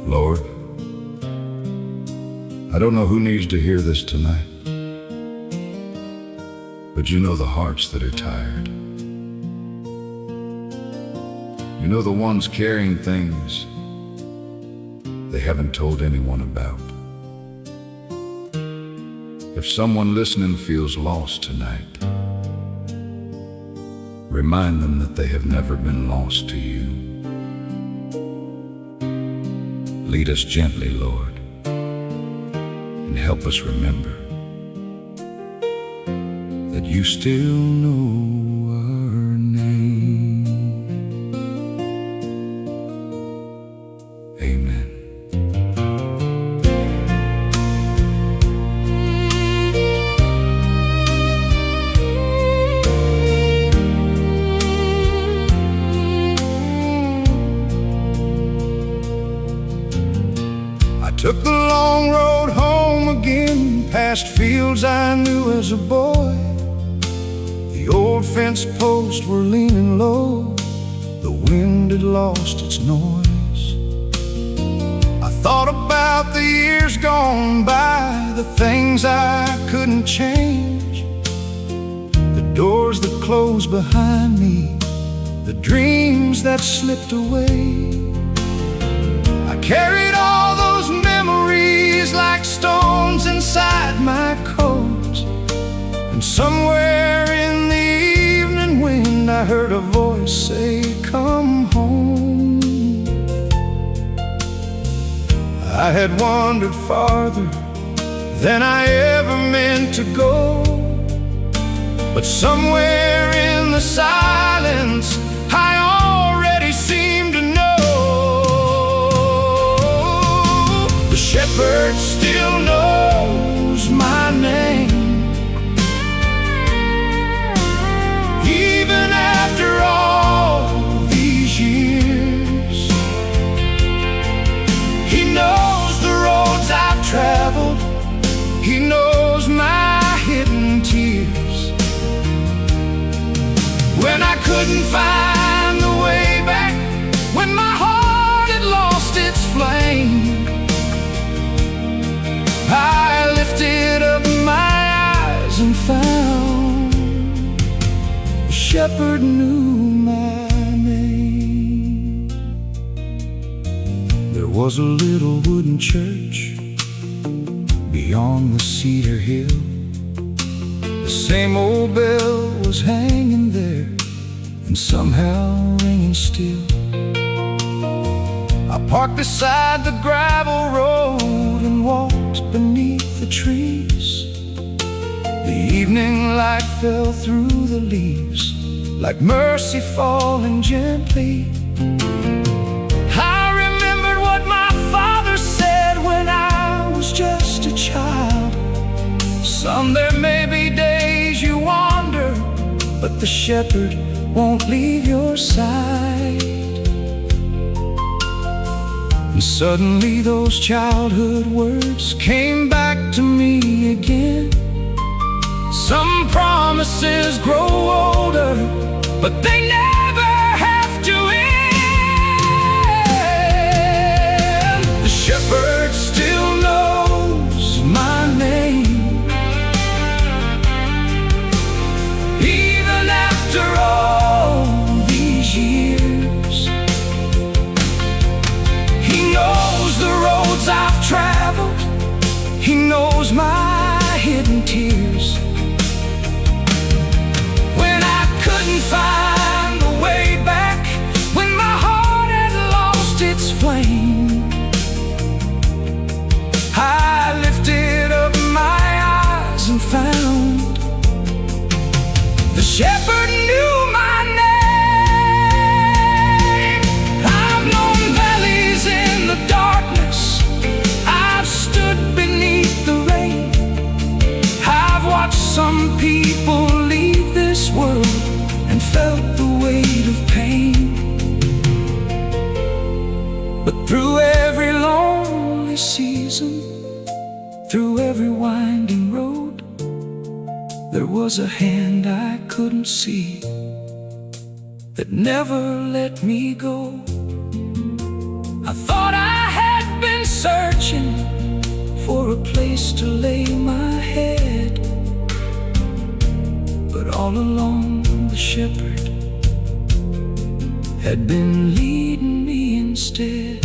Lord, I don't know who needs to hear this tonight, but you know the hearts that are tired. You know the ones carrying things they haven't told anyone about. If someone listening feels lost tonight, remind them that they have never been lost to you. Lead us gently, Lord, and help us remember that you still know our name. Amen. Took the long road home again, past fields I knew as a boy. The old fence posts were leaning low, the wind had lost its noise. I thought about the years gone by, the things I couldn't change, the doors that closed behind me, the dreams that slipped away. I carried all those memories like stones inside my coat, and somewhere in the evening wind I heard a voice say, "Come home." I had wandered farther than I ever meant to go, but somewhere in the silence I already seemed to know the shepherd still knows my name. Even after all these years, he knows the roads I've traveled, he knows my hidden tears. When I couldn't find the way back, when my heart had lost its flame, I lifted up my eyes and found the shepherd knew my name. There was a little wooden church beyond the cedar hill. The same old bell was hanging there and somehow ringing still. I parked beside the gravel road and walked beneath the trees. The evening light fell through the leaves like mercy falling gently. I remembered what my father said when I was just a child. Son, there may be days you wander, but the shepherd won't leave your side. And suddenly those childhood words came back to me again. Some promises grow older, but they never have to end. The shepherd still knows my name. Even after all these years, he knows the roads I've traveled, he knows my hidden tears. When I couldn't find the way back, when my heart had lost its flame, I lifted up my eyes and found the shepherd knew my name. I've known valleys in the darkness, I've stood beneath the rain, I've watched some people leave this world and felt the weight of pain. But through every lonely season, through every winding road, there was a hand I couldn't see that never let me go. I thought I had been for a place to lay my head. But all along the shepherd had been leading me instead.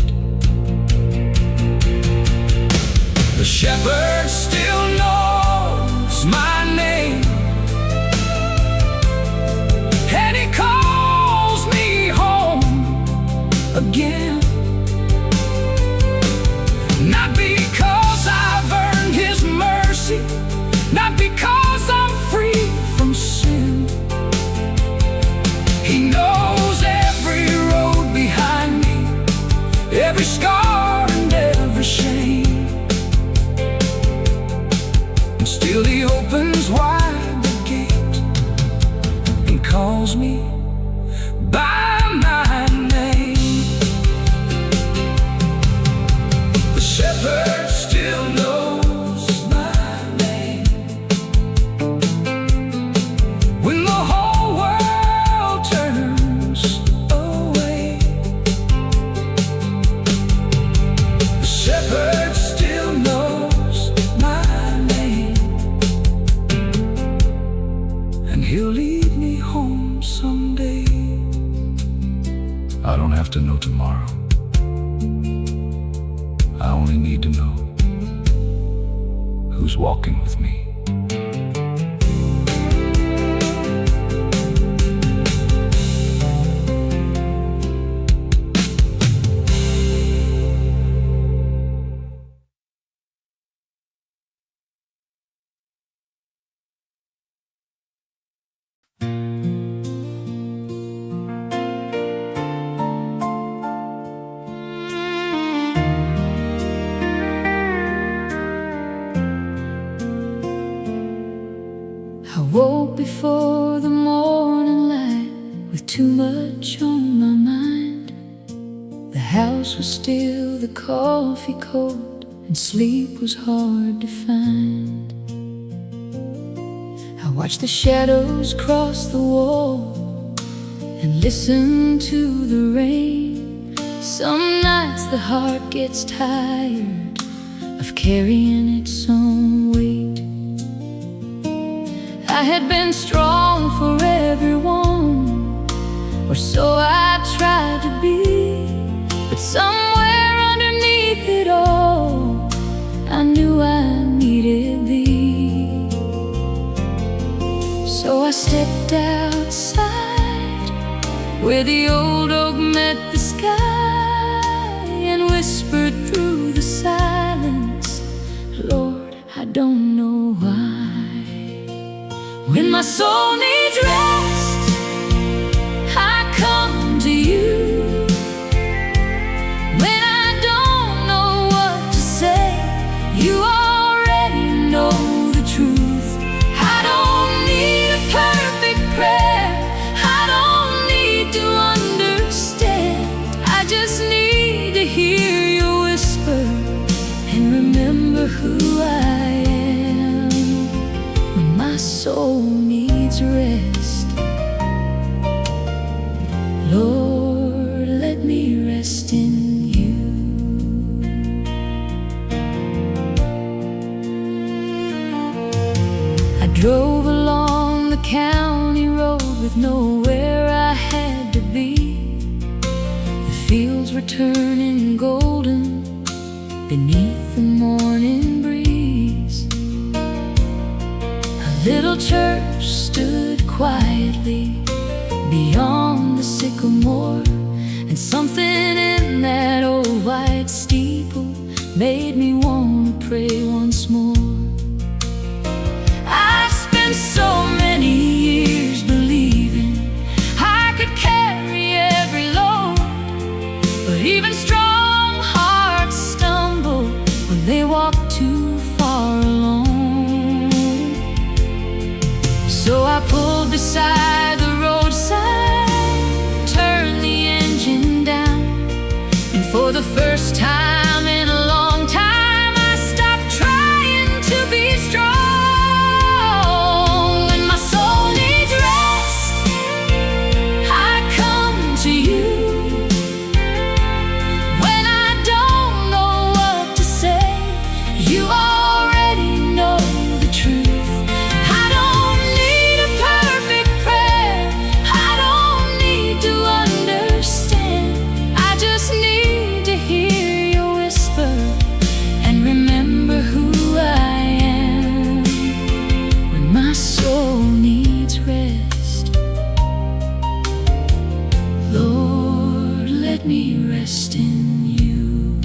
The shepherd still knows my name, and he calls me home again. Not because I've earned his mercy, not because I'm free from sin. He knows every road behind me, every scar and every shame. And still he opens wide the gate and calls me by my name. The shepherd still knows my name. When the whole world turns away, the shepherd still knows my name, and he'll lead me home someday. I don't have to know tomorrow. I only need to know who's walking with me. I woke before the morning light with too much on my mind. The house was still, the coffee cold, and sleep was hard to find. I watched the shadows cross the wall and listened to the rain. Some nights the heart gets tired of carrying its own weight. I had been strong for everyone, or so I tried to be. But somewhere underneath it all, I knew I needed thee. So I stepped outside where the old oak met the sky, and whispered through the silence, Lord, I don't know why. When my soul needs rest, I come to you. When I don't know what to say, you already know the truth. I don't need a perfect prayer, I don't need to understand. I just need to hear your whisper and remember who I am. When my soul needs rest, Lord, let me rest in you. I drove along the county road with nowhere I had to be. The fields were turning golden beneath the morning breeze. A little church stood quietly beyond the sycamore, and something in that old white steeple made me want to pray once more. I've spent so many years believing I could carry every load, but even strong hearts stumble when they walk too far alone. So I pulled beside the roadside, turned the engine down, and for the first time in a long time, I stopped trying to be strong. When my soul needs rest, I come to you. When I don't know what to say, you are me rest in you.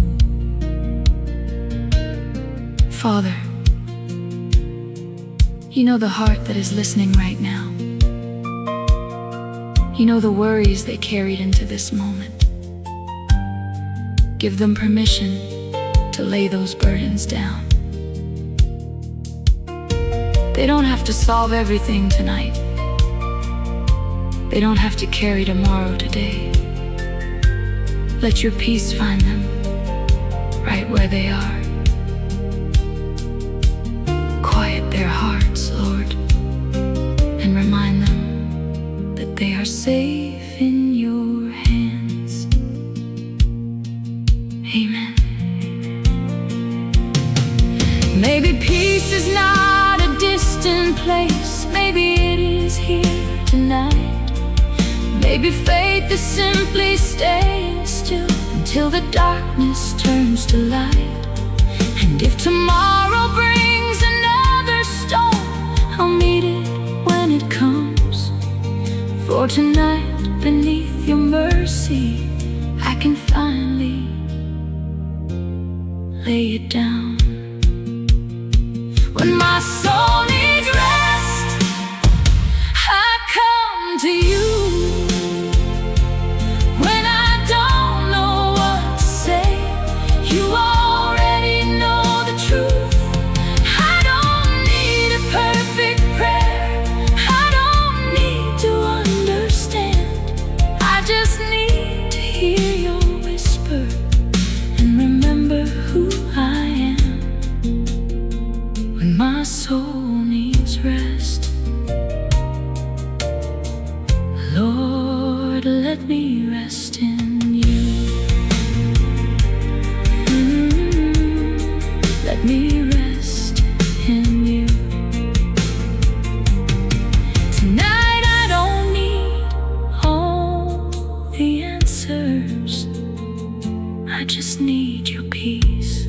Father, you know the heart that is listening right now. You know the worries they carried into this moment. Give them permission to lay those burdens down. They don't have to solve everything tonight. They don't have to carry tomorrow today. Let your peace find them right where they are. Quiet their hearts, Lord, and remind them that they are safe in your hands. Amen. Maybe peace is not a distant place. Maybe it is here tonight. Maybe faith is simply staying still until the darkness turns to light. And if tomorrow brings another storm, I'll meet it when it comes. For tonight, beneath your mercy, I can finally lay it down. When my soul needs rest, I come to you. When I don't know what to say, you already know the truth. I don't need a perfect prayer. I don't need to understand. I just need to hear your whisper and remember who I am. When my soul needs rest, Lord, let me rest in you. Let me rest in you. Tonight I don't need all the answers. I just need your peace.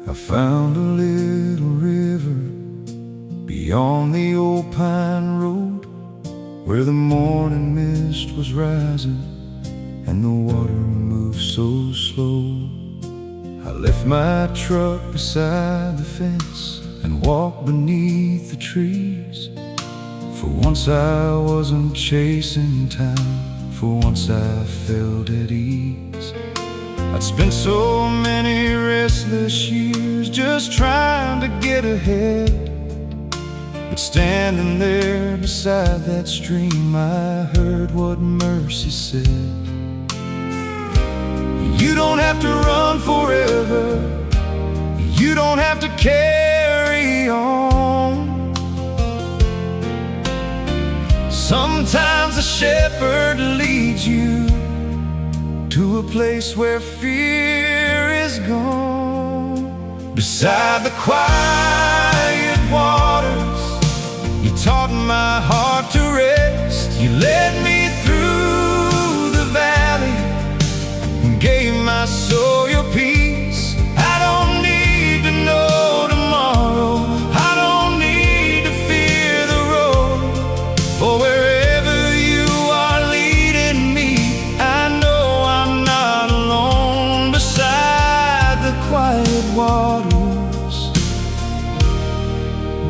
I found a little river beyond the old pine road, where the morning mist was rising and the water moved so slow. I left my truck beside the fence and walked beneath the trees. For once I wasn't chasing time, for once I felt at ease. I'd spent so many restless years just trying to get ahead, but standing there beside that stream, I heard what mercy said. You don't have to run forever. You don't have to carry on. Sometimes the shepherd leads you to a place where fear is gone. Beside the quiet waters, you taught my heart to rest. You led me through the valley and gave my soul your peace. I don't need to know tomorrow. I don't need to fear the road. For wherever you are leading me, I know I'm not alone. Beside the quiet waters,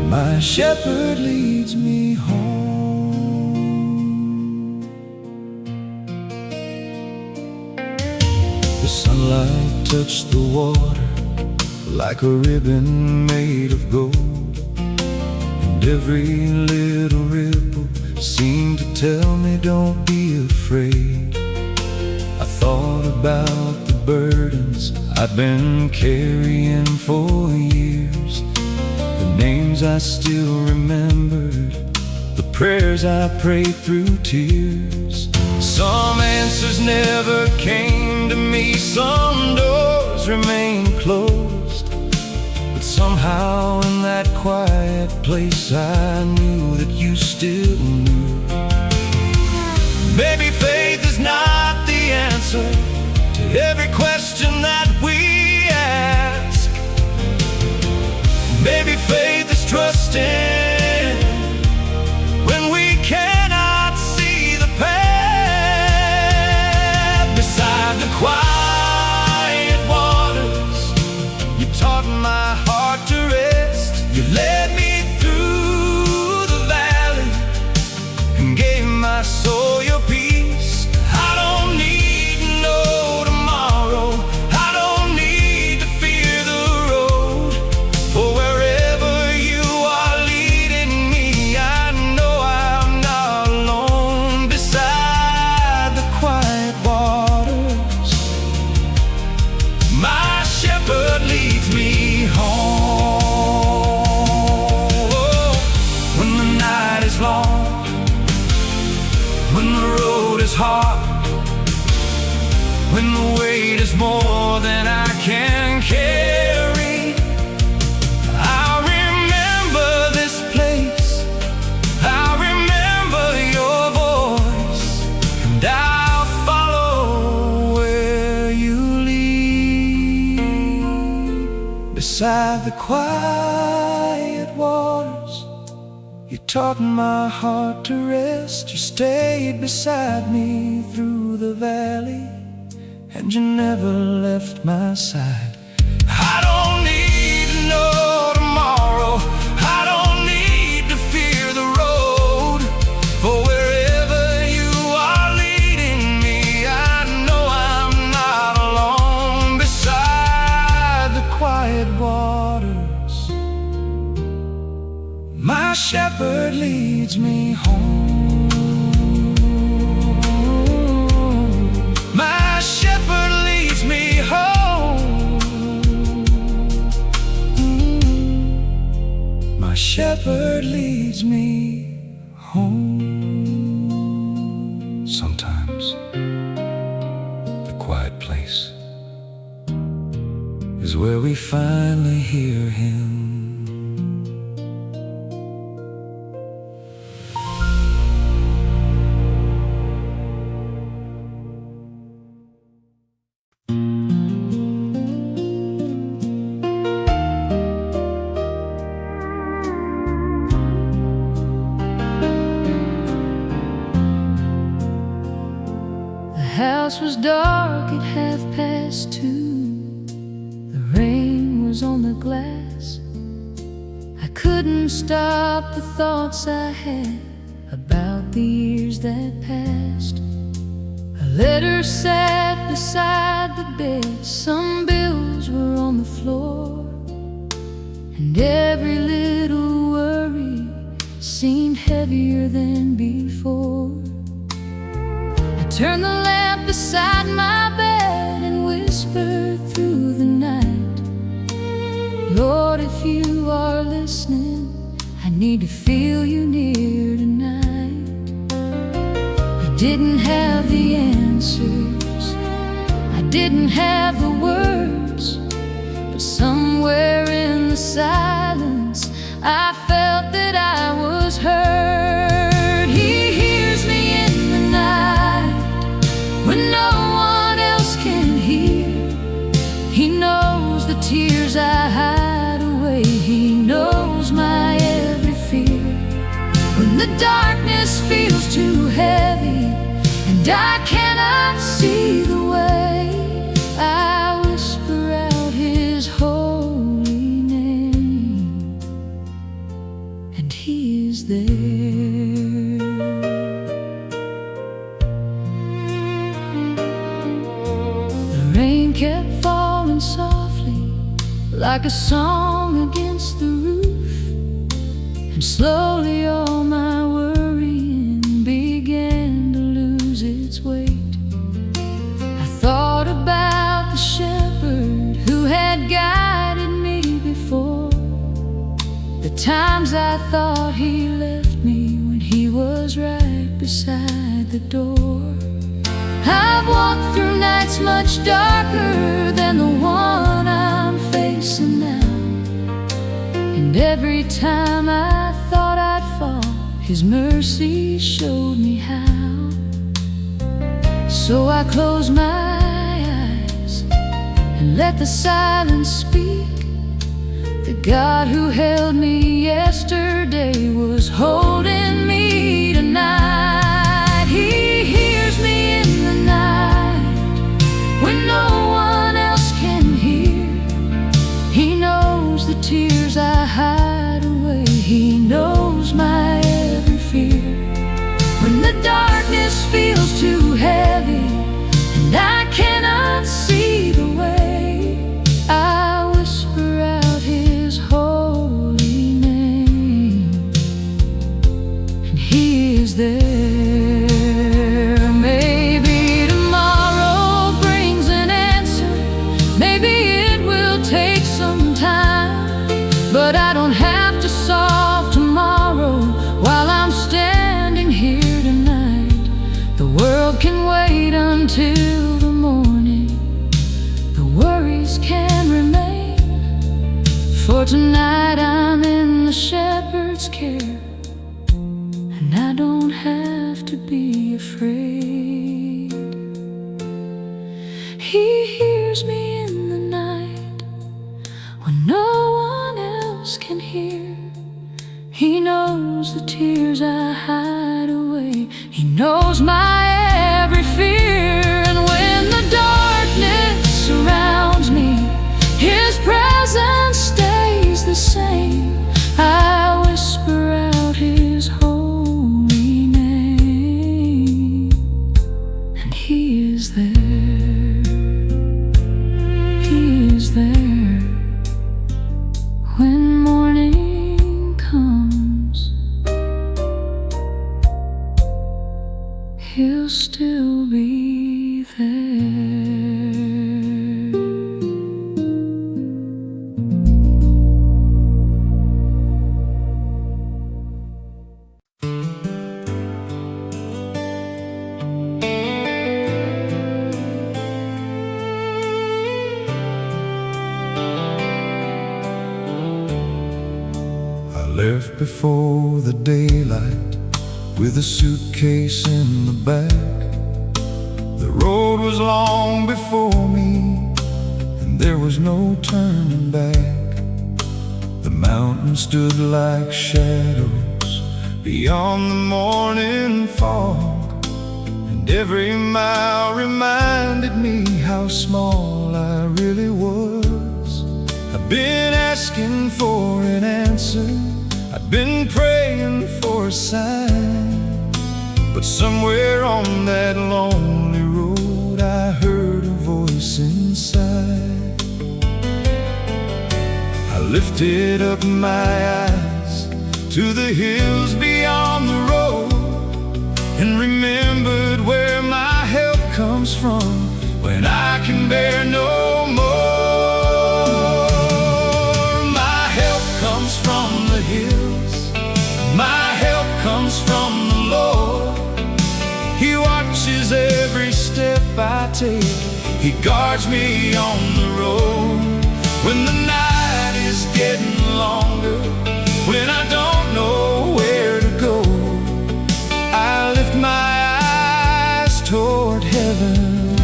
my shepherd leads me home. The sunlight touched the water like a ribbon made of gold, and every little ripple seemed to tell me don't be afraid. I thought about the burdens I've been carrying for years, the names I still remembered, the prayers I prayed through tears. Some answers never came to me, some doors remained closed, but somehow in that quiet place I knew that you still knew. Maybe faith is not the answer to every question that we ask. Maybe faith is trusting when we cannot see the path. Beside the quiet waters, you taught my heart to rest. You led me through the valley and gave my soul your peace. I don't need to know tomorrow, I don't need to fear the road, for wherever you are leading me, I know I'm not alone. Beside the quiet waters, my shepherd leads me home. When the night is long, when the road is hard, when the weight is more than I can carry, I remember this place, I remember your voice, and I'll follow where you lead. Beside the quiet waters, you taught my heart to rest. You stayed beside me through the valley, and you never left my side. I don't need to know tomorrow, I don't need to fear the road, for wherever you are leading me, I know I'm not alone. Beside the quiet waters, my shepherd leads me home. My shepherd leads me home. My shepherd leads me home. Sometimes the quiet place is where we finally hear him. The house was dark at 2:30. The rain was on the glass. I couldn't stop the thoughts I had about the years that passed. A letter sat beside the bed. Some bills were on the floor, and every little worry seemed heavier than before. Turn the lamp beside my bed and whisper through the night, Lord, if you are listening, I need to feel you near tonight. I didn't have the answers, I didn't have the words, but somewhere in the silence I felt that I was heard. He hears me in the night when no one else can hear. He knows the tears I hide away. He knows my every fear. When the darkness feels too heavy and I cannot see the way, I whisper out his holy name, and he is there. Rain kept falling softly like a song against the roof, and slowly all my worrying began to lose its weight. I thought about the shepherd who had guided me before, the times I thought he left me when he was right beside the door. I've walked through nights much darker than the one I'm facing now, And every time I thought I'd fall, His mercy showed me how. So I closed my eyes and let the silence speak. The God who held me yesterday was holding me tonight. He hears me in the night when no one else can hear. He knows the tears I hide away. He knows my every fear. When the darkness feels too heavy and I cannot see the way, I whisper out His holy name, and He is there. Maybe tomorrow brings an answer, maybe it will take some time, but I don't have to solve tomorrow while I'm standing here tonight. The world can wait until the morning, the worries can remain, for tonight I'm in the shepherd's care, and I don't have to be afraid. He hears me in the night when no one else can hear. He knows the tears I hide away. He knows my every fear. And when the darkness surrounds me, His presence stays the same. I whisper out His holy name, and He is there. He is there. When morning comes, He'll still be there. I left before the daylight with a suitcase in the back. The road was long before me, and there was no turning back. The mountains stood like shadows beyond the morning fog, and every mile reminded me how small I really was. I've been asking for an answer, I've been praying for a sign, but somewhere on that lonely road I heard a voice inside. I lifted up my eyes to the hills beyond the road and remembered where my help comes from when I can bear no more. My help comes from the hills, my help comes from the Lord. He watches every step I take, He guards me on the road. When the night is getting longer, when I don't know where to go, I lift my eyes toward heaven.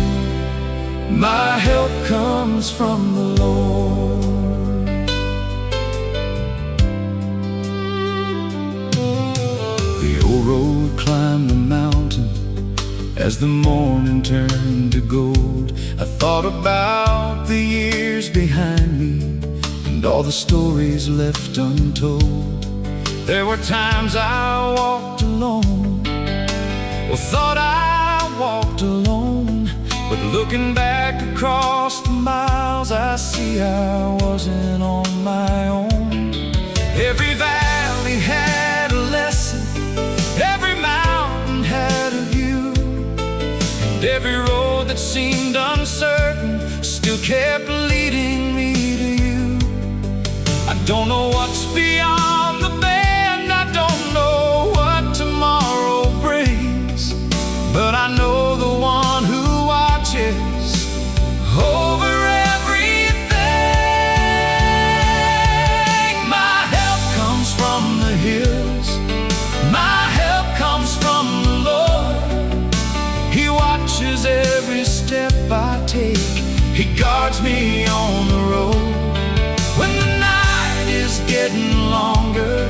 My help comes from the Lord. The old road climbed the mountain as the morning turned to gold. I thought about the years behind me and all the stories left untold. There were times I walked alone, or thought I walked alone, but looking back across the miles, I see I wasn't on my own. Every valley had a lesson, every mountain had a view, and every road that seemed uncertain still kept leading me to you. I don't know what's beyond the bend, I don't know what tomorrow brings, but I know the one who watches over everything. My help guards me on the road. When the night is getting longer,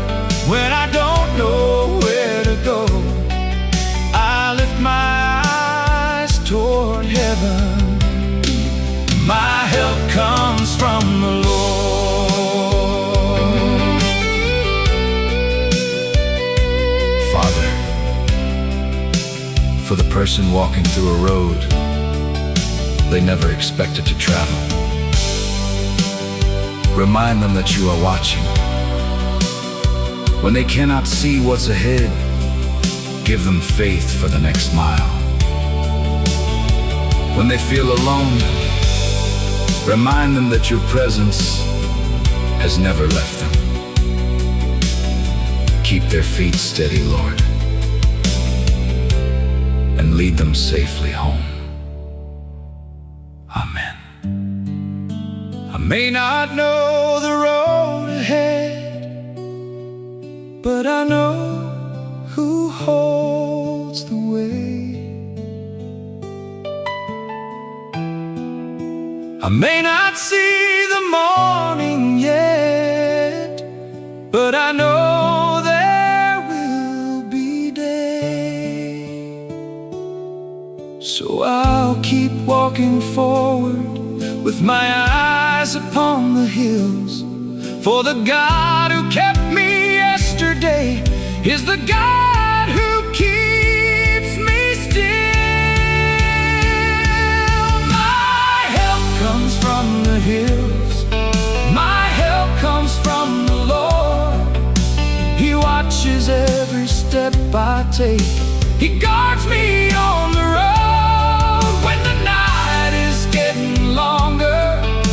when I don't know where to go, I lift my eyes toward heaven. My help comes from the Lord. Father, for the person walking through a road they never expected to travel, remind them that you are watching. When they cannot see what's ahead, give them faith for the next mile. When they feel alone, remind them that your presence has never left them. Keep their feet steady, Lord, and lead them safely home. Amen. I may not know the road ahead, but I know who holds the way. I may not see the morning yet, but I know there will be day. So I'll keep walking forward with my eyes upon the hills, for the God who kept me yesterday is the God who keeps me still. My help comes from the hills, my help comes from the Lord. He watches every step I take, He guards me on the road. When the night is getting longer,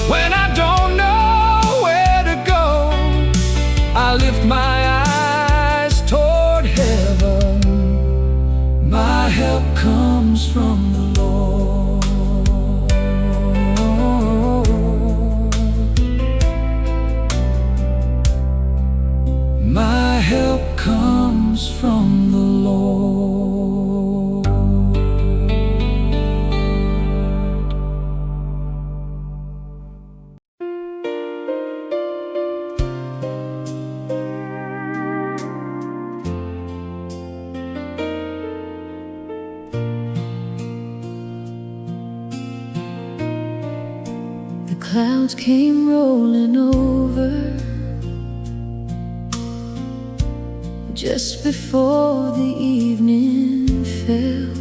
when I don't know where to go, I lift my eyes toward heaven. My help comes from the Lord. My help comes from the Lord. The clouds came rolling over just before the evening fell.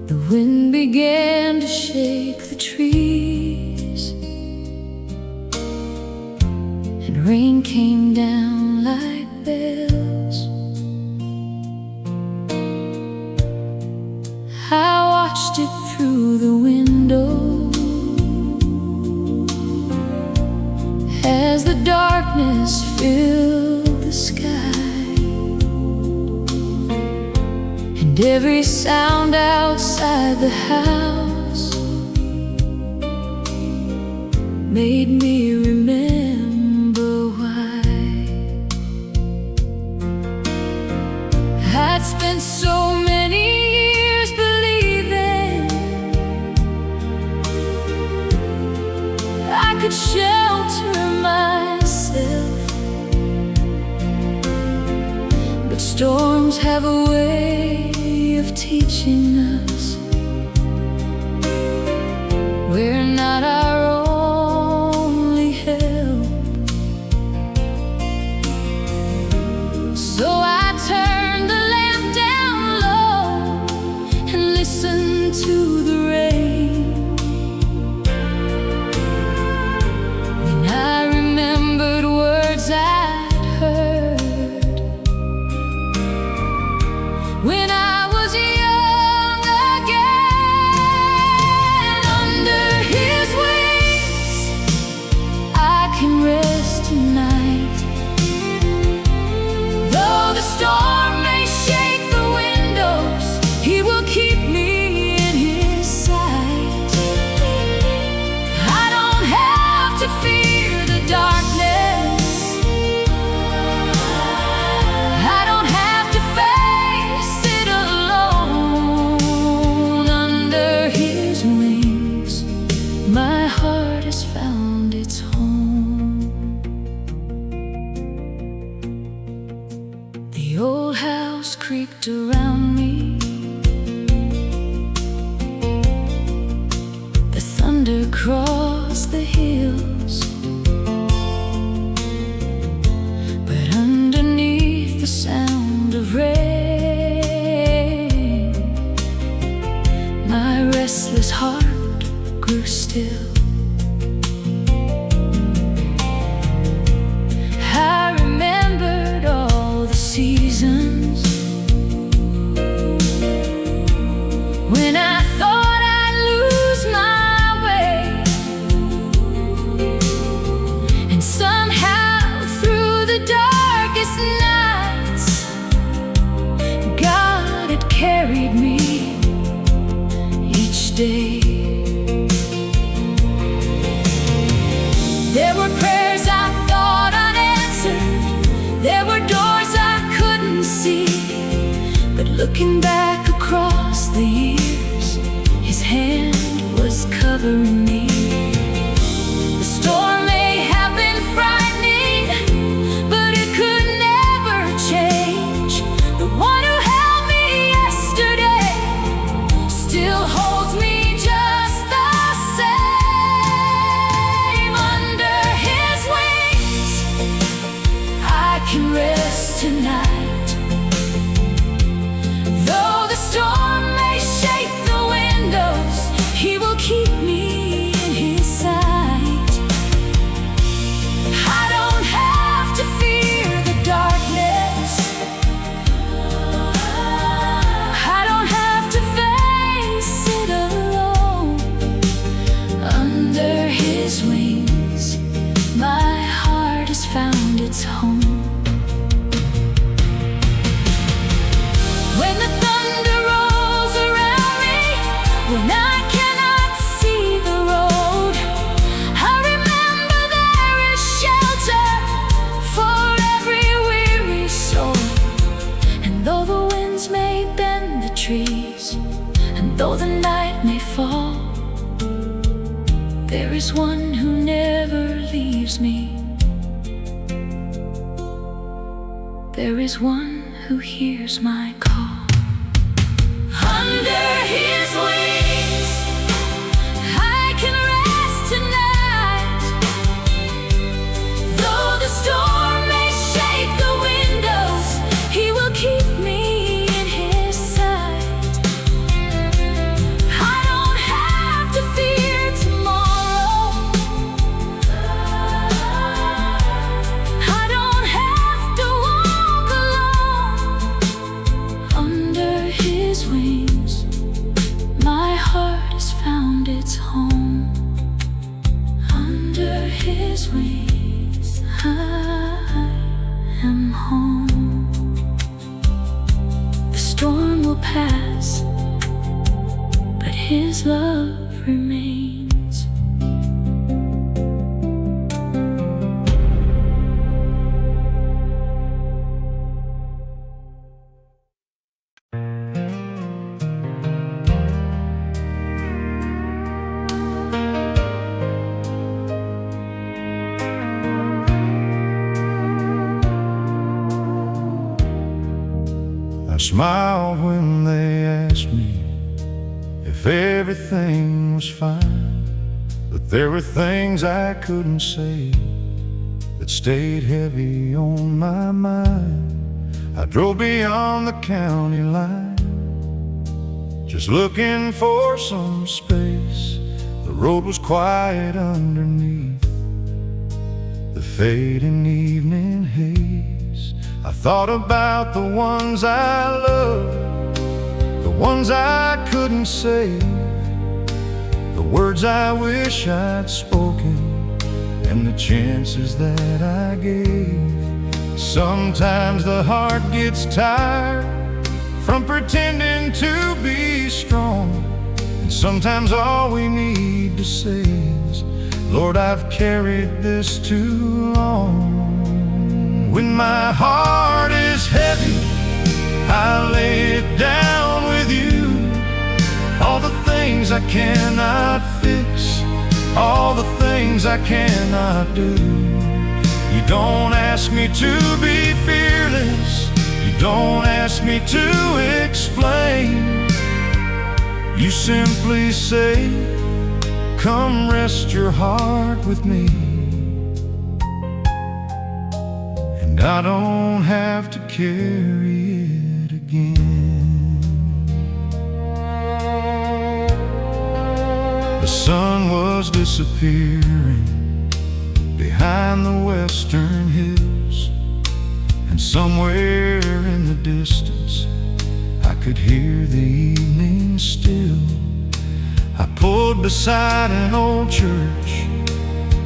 The wind began to shake the trees, and rain came down like bells. I watched it through the window as the darkness filled the sky, and every sound outside the house made me remember why I'd spent so many years believing I could shelter myself. But storms have a way of teaching us we're not our only help. So I turned the lamp down low and listened to the rain. When I remembered words I'd heard when I was young again. The old house creaked around me. The thunder crossed the hills, but underneath the sound of rain, my restless heart grew still. I remembered all the seasons when I thought I'd lose my way, and somehow through the darkest nights God had carried me each day. There were prayers I thought unanswered, there were doors I couldn't see, but looking back across the years, His hand was covering me. The storm may have been frightening, but it could never change. The one who held me yesterday still holds me just the same. Under His wings I can rest tonight. Though the storm may shake the windows, He will keep me in His sight. I don't have to fear the darkness, I don't have to face it alone. Under His wings my heart has found its home. When the thunder rolls around me, when I cannot see the road, I remember there is shelter for every weary soul. And though the winds may bend the trees, and though the night may fall, there is one who never leaves me. There is one who hears my call. Under His wings I can rest tonight. Though the storm may shake the windows, He will keep me in His sight. I don't have to fear tomorrow, I don't have to walk alone. Under His wings my heart has found its home. Under His wings I am home. The storm will pass, but His love remains. I smiled when they asked me if everything was fine, but there were things I couldn't say that stayed heavy on my mind. I drove beyond the county line, just looking for some space. The road was quiet underneath the fading evening haze. I thought about the ones I loved, the ones I couldn't save, the words I wish I'd spoken, and the chances that I gave. Sometimes the heart gets tired from pretending to be strong, and sometimes all we need to say is, Lord, I've carried this too long. When my heart is heavy, I lay it down with you. All the things I cannot fix, all the things I cannot do. You don't ask me to be fearless, you don't me to explain. You simply say, come rest your heart with me, and I don't have to carry it again. The sun was disappearing behind the western hills, and somewhere in the distance I could hear the evening still. I pulled beside an old church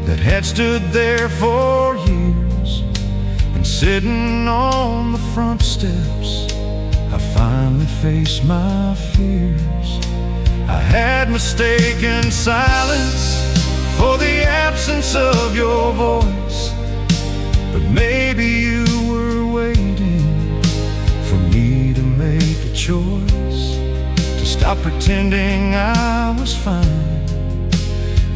that had stood there for years, and sitting on the front steps I finally faced my fears. I had mistaken silence for the absence of your voice, but maybe you were waiting for me to make a choice, to stop pretending I was fine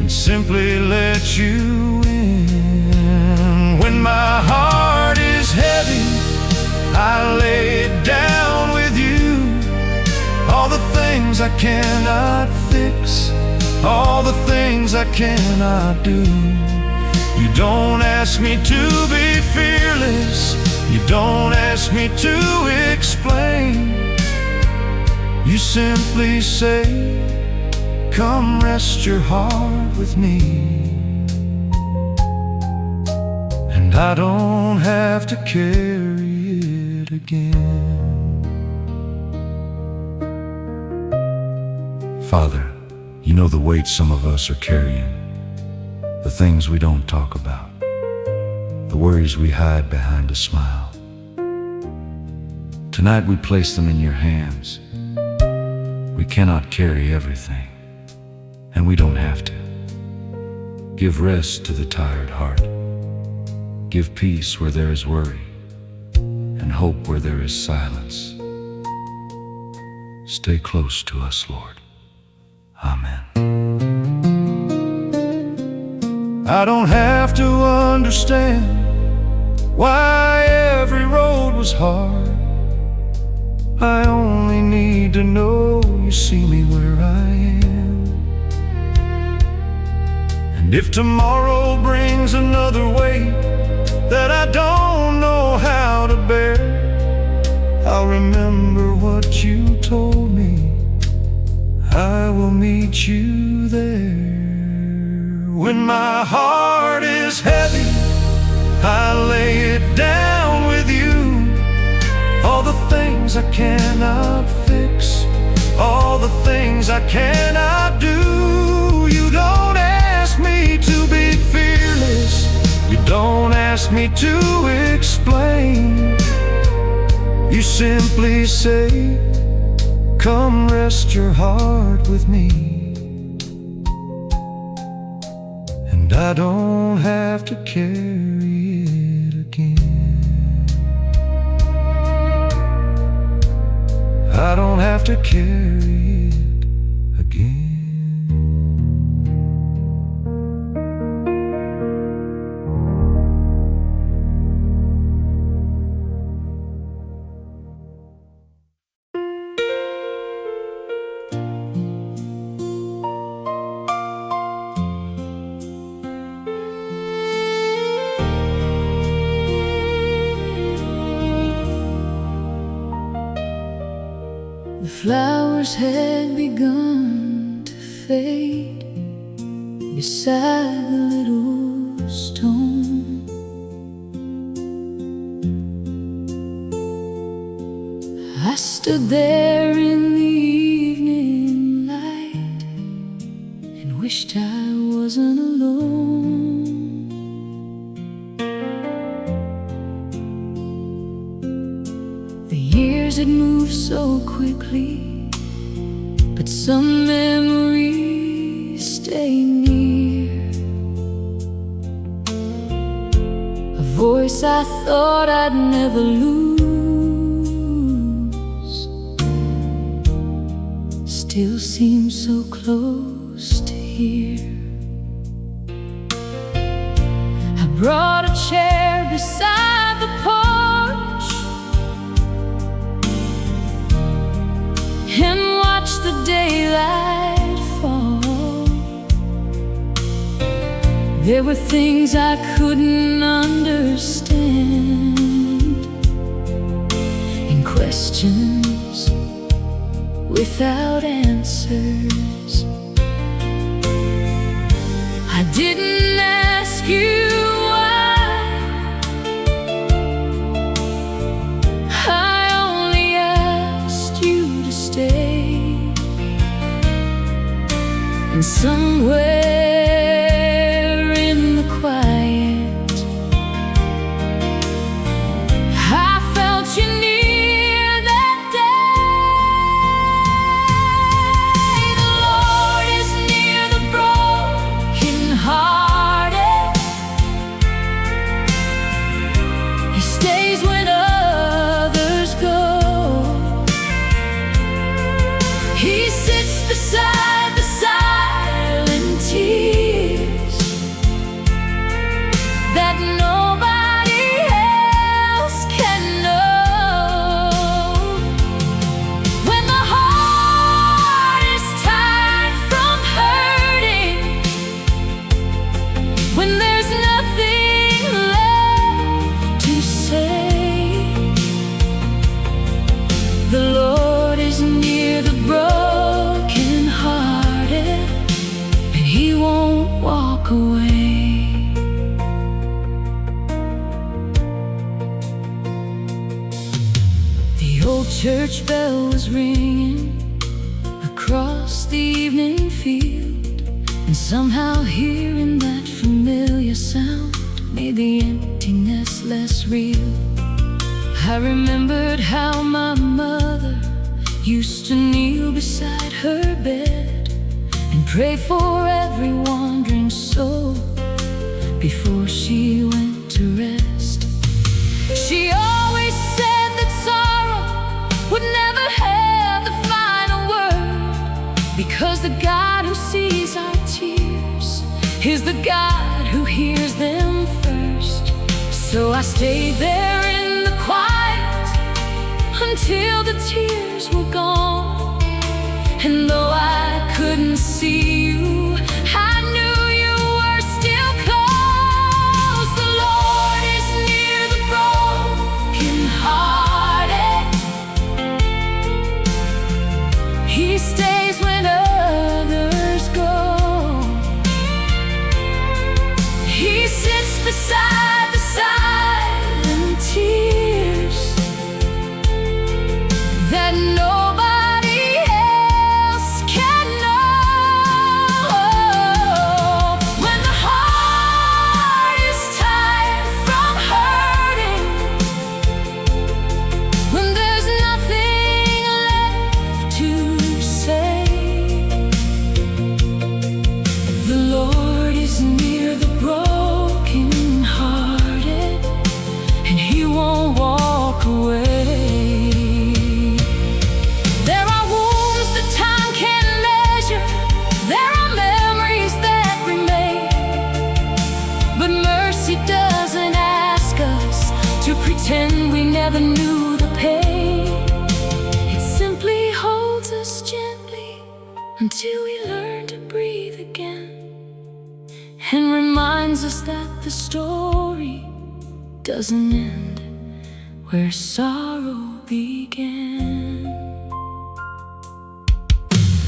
and simply let you in. When my heart is heavy, I lay it down with you. All the things I cannot fix, all the things I cannot do. You don't ask me to be fearless, you don't ask me to explain. You simply say, come rest your heart with me, and I don't have to carry it again. Father, you know the weight some of us are carrying, the things we don't talk about, the worries we hide behind a smile. Tonight we place them in your hands. We cannot carry everything, and we don't have to. Give rest to the tired heart. Give peace where there is worry, and hope where there is silence. Stay close to us, Lord. Amen. I don't have to understand why every road was hard. I only need to know you see me where I am. And if tomorrow brings another weight that I don't know how to bear, I'll remember what you told me. I will meet you there. When my heart is heavy, I lay it down with you. All the things I cannot fix, all the things I cannot do. You don't ask me to be fearless, you don't ask me to explain. You simply say, come rest your heart with me, and I don't have to carry it again. I don't have to carry it again. The flowers had begun to fade beside the little stone. I stood there in the evening light and wished I wasn't alone. The years had moved so quickly, but some memories stay near. A voice I thought I'd never lose still seems so close to hear. I brought a chair beside the porch There were things I couldn't understand, and questions without answers. I didn't ask you why, I only asked you to stay. And somewhere in the quiet, I felt you near that day. The Lord is near the brokenhearted. He stays when others go. He sits beside the silent tears that nobody else can know. When the heart is tired from hurting, when there's nothing left to say, the Lord is near the brokenhearted, and He won't walk away. The old church bell was ringing across the evening field, and somehow hearing that familiar sound made the emptiness less real. I remembered how my mother used to kneel beside her bed and pray for every wandering soul before she went to rest. She always said that sorrow would never have the final word, because the God who sees our tears is the God who hears them first. So I stayed there in the quiet until the tears were gone. And though I couldn't see you, I knew you were still close. The Lord is near the brokenhearted. He stays when others go. He sits beside the silent tears that nobody else can know. When the heart is tired from hurting, when there's nothing left to say, the Lord is near the brokenhearted, and He won't walk away. There are wounds that time can't measure, there are memories that remain, but mercy doesn't ask us to pretend we never knew the pain. It simply holds us gently until we learn to breathe again, and reminds us that the story doesn't end where sorrow began.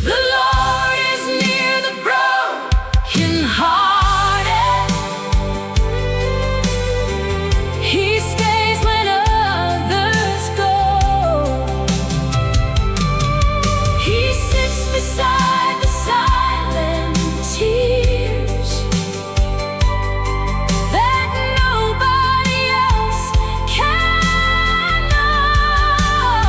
The Lord is near the brokenhearted. He stays when others go. He sits beside the silent tears that nobody else can know.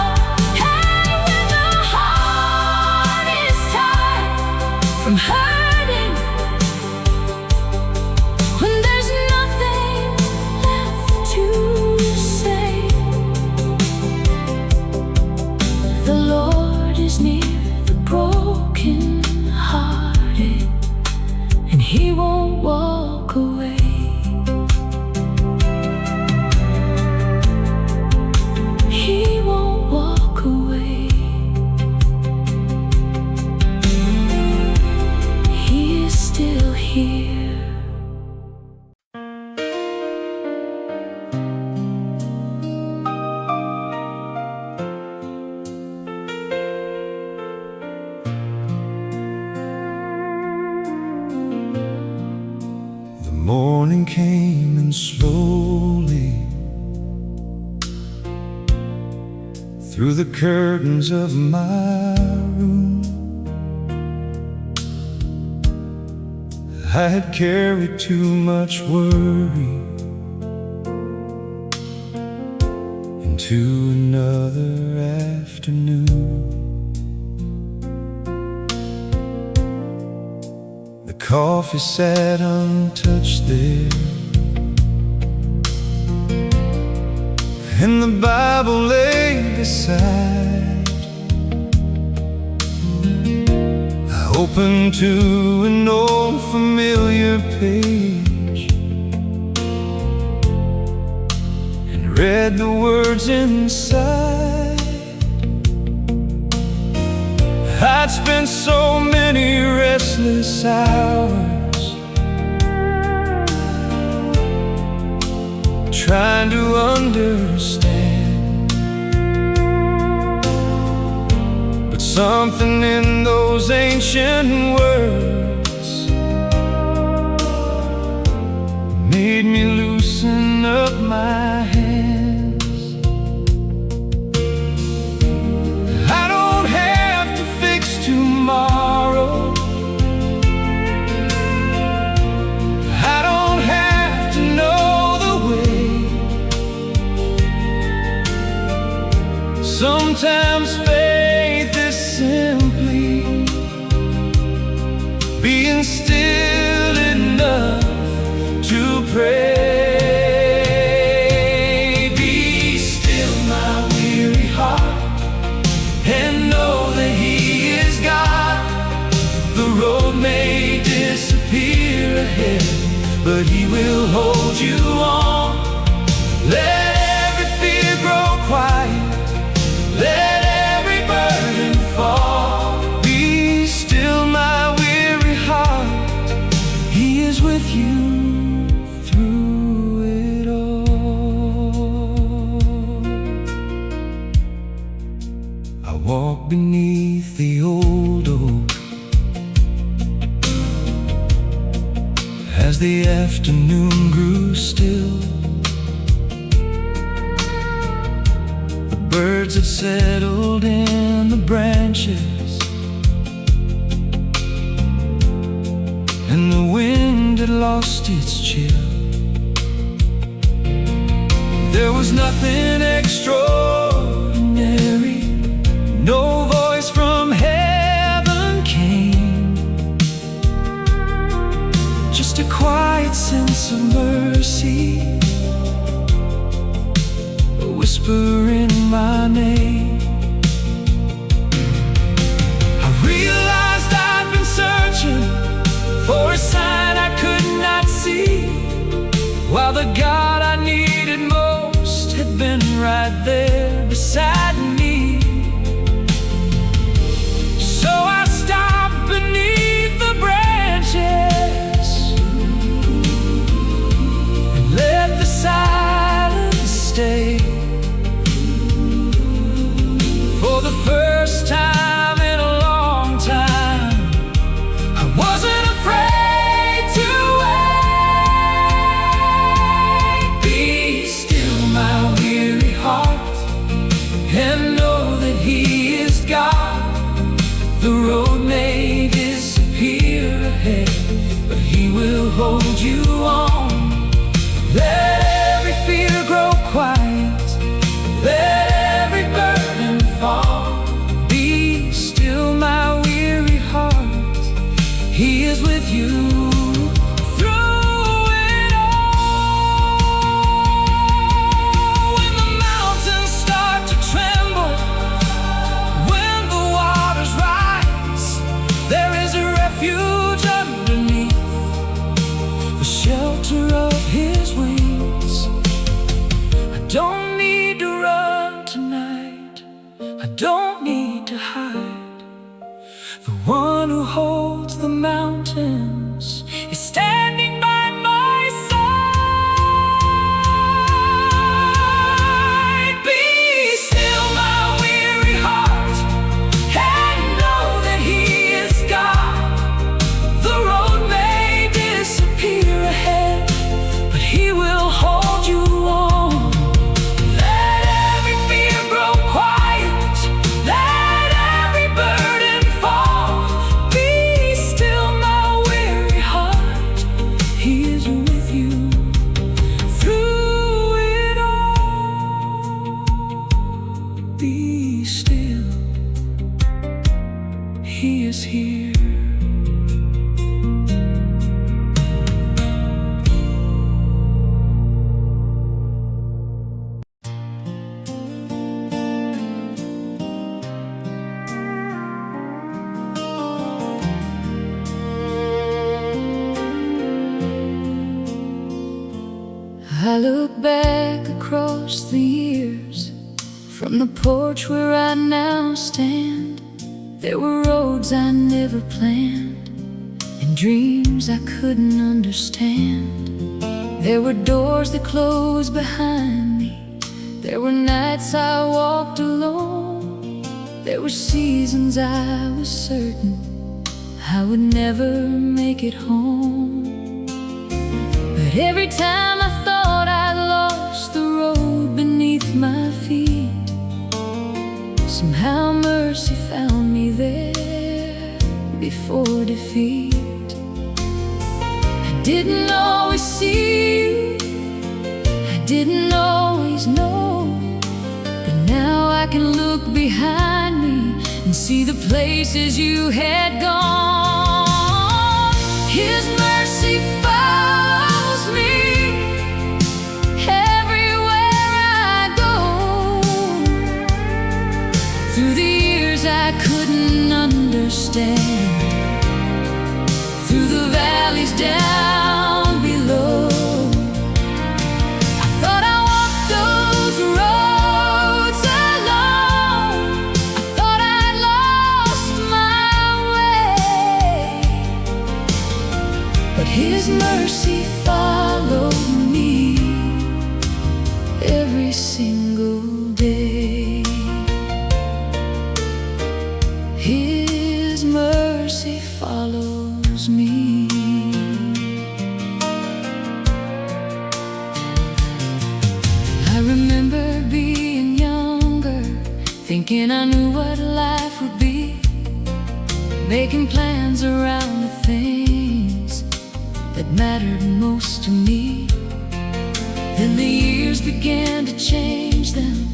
morning came and slowly through the curtains of my room I had carried too much worry into another afternoon. The coffee sat untouched there, and the Bible lay beside. I opened to an old familiar page and read the words inside. I'd spent so many restless hours trying to understand, but something in those ancient words made me loosen up my hands. I don't have to fix tomorrow, I don't have to know the way. Sometimes faith is simply being still enough to pray. Be still, my weary heart, and know that He is God. The road may disappear ahead, but He will hold you on. Let every fear grow quiet, let every burden fall. Be still, my weary heart, He is with you through it all. I walk beneath the old oak as the afternoon grew still. The birds had settled in the branches, and the wind had lost its chill. There was nothing extraordinary, no voice from heaven came, just a quiet sense of mercy, a whisper in my name. I realized I'd been searching for a sign I could not see, while the God I needed most had been right there beside me. So I stopped beneath the branches and let the silence stay. For the first time in a long time, I wasn't afraid to wait. Be still, my weary heart, and know that He is God. The road may disappear ahead, but He will hold you on. Let every fear grow quiet, let every burden fall. Be still, my weary heart, He is with you through it all. When the mountains start to tremble, when the waters rise, there is a refuge underneath the shelter of His wings. I don't need to run tonight, I don't need to hide. The one who holds the mountains is standing by my side. Be still, my weary heart, and know that He is God. The road may disappear ahead, Be still, He is here. I look back across the years from the porch where I now stand. There were roads I never planned and dreams I couldn't understand. There were doors that closed behind me. There were nights I walked alone. There were seasons I was certain I would never make it home. But every time I thought I lost the road beneath my feet, somehow mercy found me there before defeat. I didn't always see you, I didn't always know, but now I can look behind me and see the places you had gone. His mercy follows me everywhere I go. Through the years I couldn't understand, through the valleys down below. I thought I walked those roads alone. I thought I lost my way, but His mercy followed me every single day. His mercy follows me. I remember being younger, thinking I knew what life would be, making plans around the things that mattered most to me. Then the years began to change them.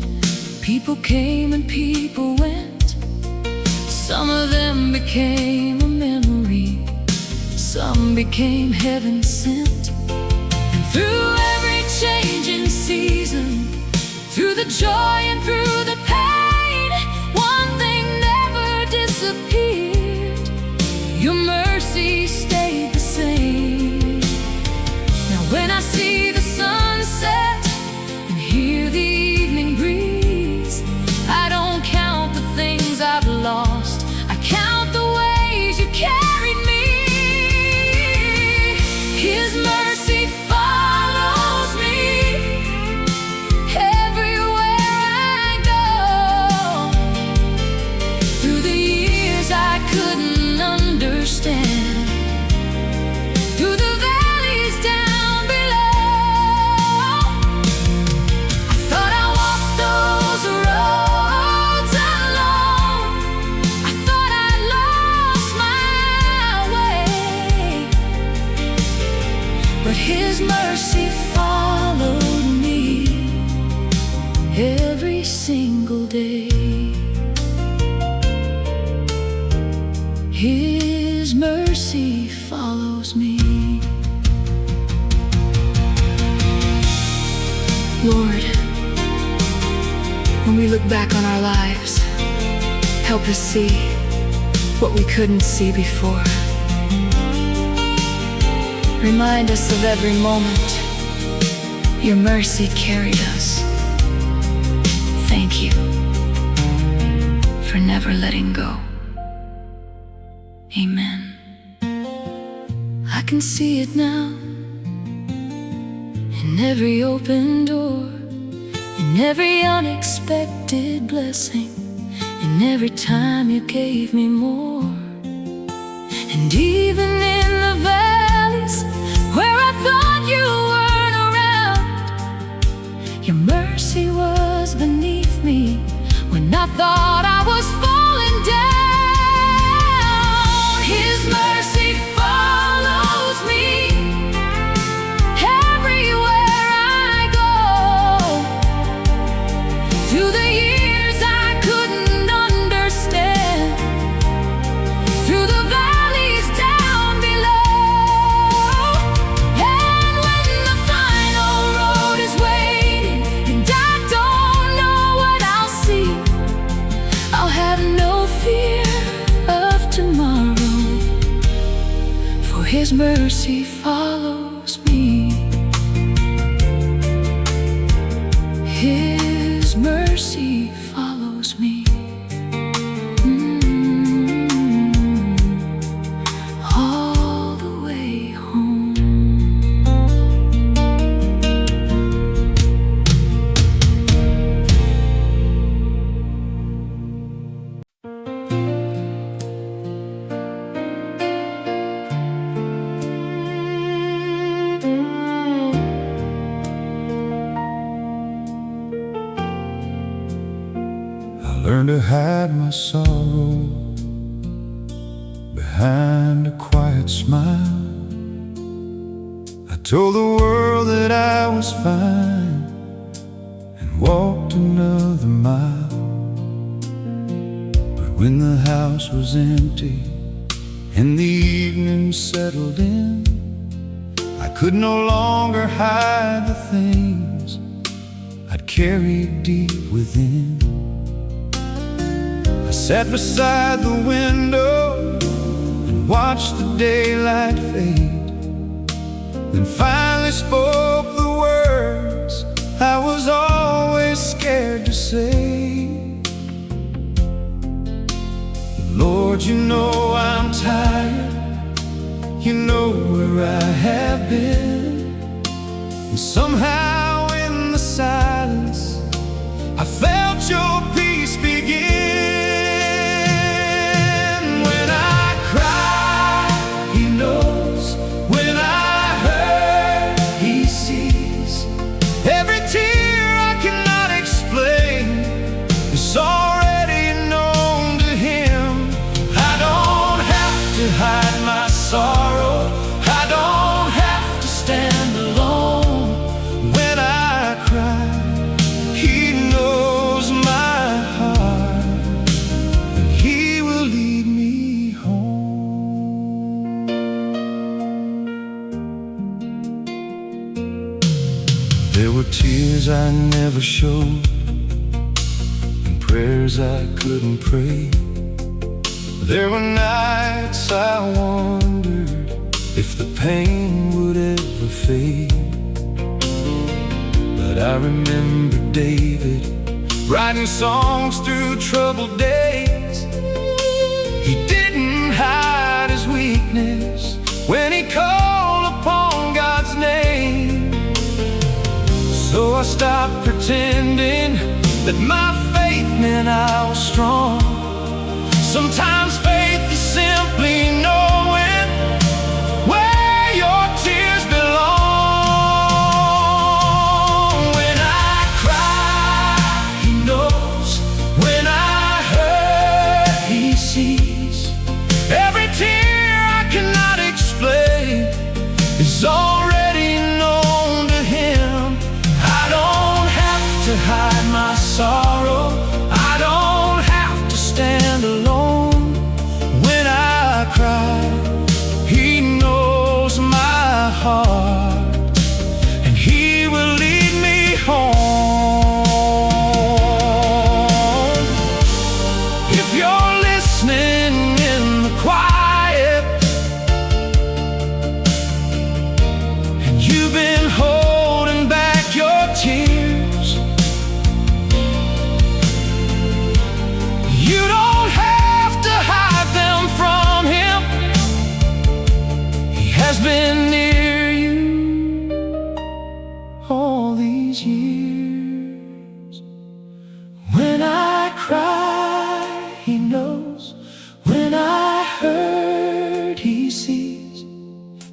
People came and people went. Some of them became a memory, some became heaven sent. And through every changing season, through the joy and through the pain, one thing never disappeared: your mercy stayed the same. Now when I see the sunset and hear the evening breeze, I don't count the things I've lost, I count the ways you carried me. His mercy follows me everywhere I go. Through the years I couldn't understand, through the valleys down below. I thought I walked those roads alone. I thought I lost my way, but His mercy followed me every single day. His mercy follows me. Lord, when we look back on our lives, help us see what we couldn't see before. Remind us of every moment your mercy carried us. Thank you for never letting go. Amen. I can see it now, in every open door, in every unexpected blessing, in every time you gave me more. And even in the valleys where I thought you weren't around, your mercy was beneath me when I thought I was falling down. His mercy follows me everywhere I go. Through the years I mercy follows me. His mercy follows me. All the way home. Learn to hide my sorrow behind a quiet smile. I told the world that I was fine and walked another mile. But when the house was empty and the evening settled in, I could no longer hide the things I'd carried deep within. I sat beside the window and watched the daylight fade, then finally spoke the words I was always scared to say. Lord, you know I'm tired, you know where I have been, and somehow in the silence I felt your peace begin. Hide my sorrow, I don't have to stand alone when I cry. He knows my heart, and He will lead me home. There were tears I never showed and prayers I couldn't pray. There were nights I wondered if the pain would ever fade. But I remember David writing songs through troubled days. He didn't hide his weakness when he called upon God's name. So I stopped pretending that my faith meant I was strong. Sometimes faith is simply knowing where your tears belong. When I cry, He knows. When I hurt, He sees. Every tear I cannot explain is already known to Him. I don't have to hide my sorrow, I don't have to stand alone. He knows my heart, and He will lead me home. If you're listening in the quiet, and you've been holding back your tears, you don't have to hide them from Him. Has been near you all these years. When I cry, He knows. When I hurt, He sees.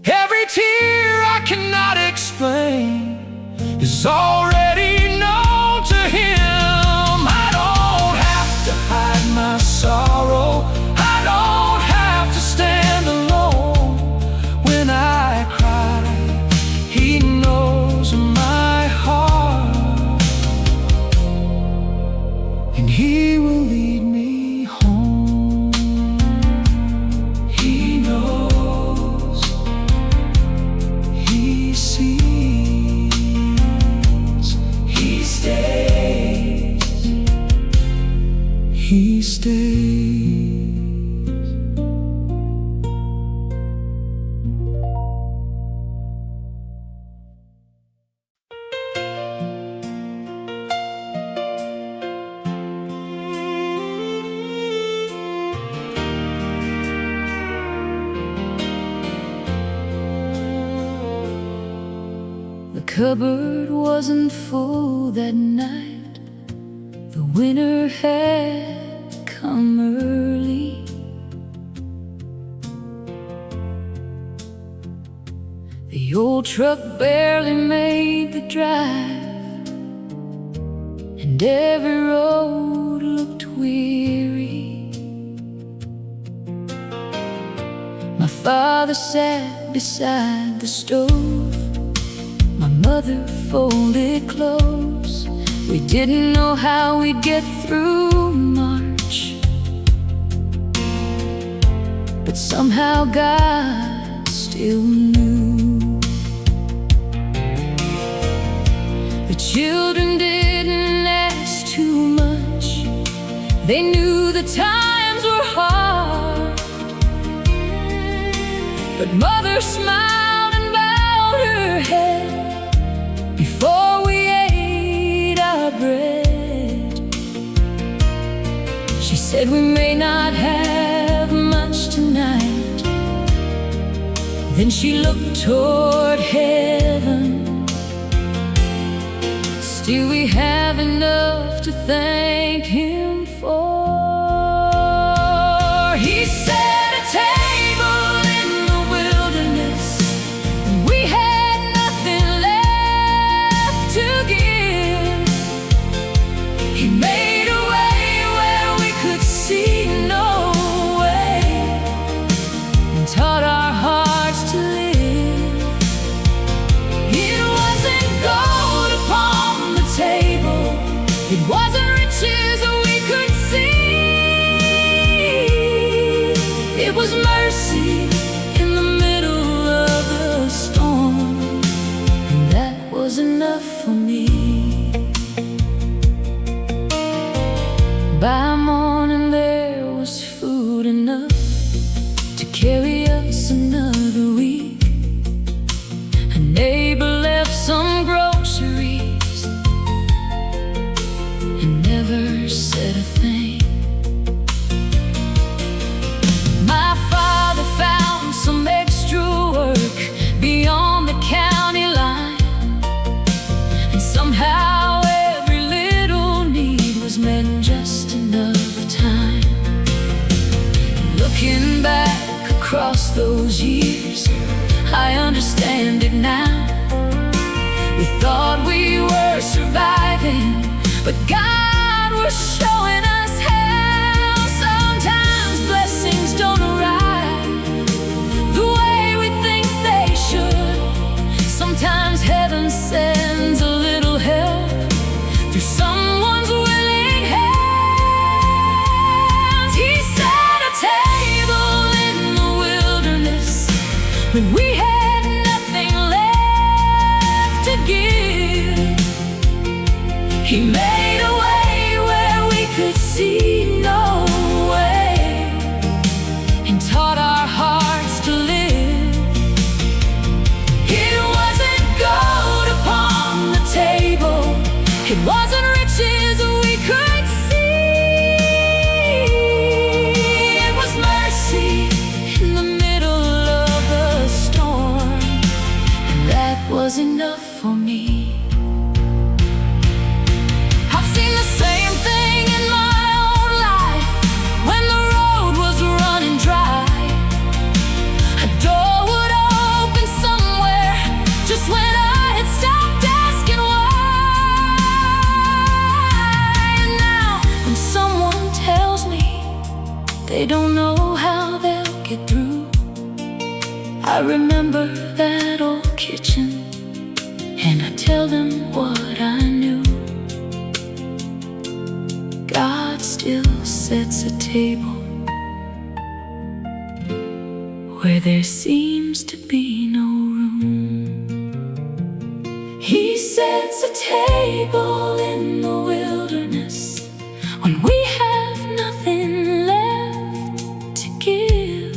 Every tear I cannot explain is already known to Him. I don't have to hide my sorrow, I don't have to stand alone. When I cry, He knows my heart, and He will lead me home. He knows, He sees, He stays, He stays. cupboard wasn't full that night. The winter had come early. The old truck barely made the drive, and every road looked weary. My father sat beside the stove, my mother folded clothes. We didn't know how we'd get through March, but somehow God still knew. The children didn't ask too much. They knew the times were hard, but Mother smiled and bowed her head before we ate our bread. She said, we may not have much tonight. Then she looked toward heaven. Still we have enough to thank Him for. He set a table in the wilderness, and we had nothing left to give. He made a way where we could see no way, and taught our hearts to live. It wasn't gold upon the table, it wasn't riches we could see. It was mercy in the middle of the storm, and that was enough for me. By morning there was food enough to carry us another week. A neighbor left some groceries and never said a thing. My father found some extra work beyond the county line, and somehow every little need was met in just enough time. Looking back across those years, I understand it now. We thought we were surviving, but God was showing us how. Sometimes blessings don't arrive the way we think they should. Sometimes heaven sends a little help through someone's willing hands. He set a table in the wilderness when we had nothing left to give. He made a way where we could see no way, and taught our hearts to live. It wasn't gold upon the table, it wasn't riches we could see. It was mercy in the middle of the storm, and that was enough for me. I've seen the same thing in my own life. When the road was running dry, a door would open somewhere just when I had stopped asking why. And now when someone tells me they don't know how they'll get through, I remember that old kitchen, and I tell them what I knew. God still sets a table where there seems to be no room. He sets a table in the wilderness when we have nothing left to give.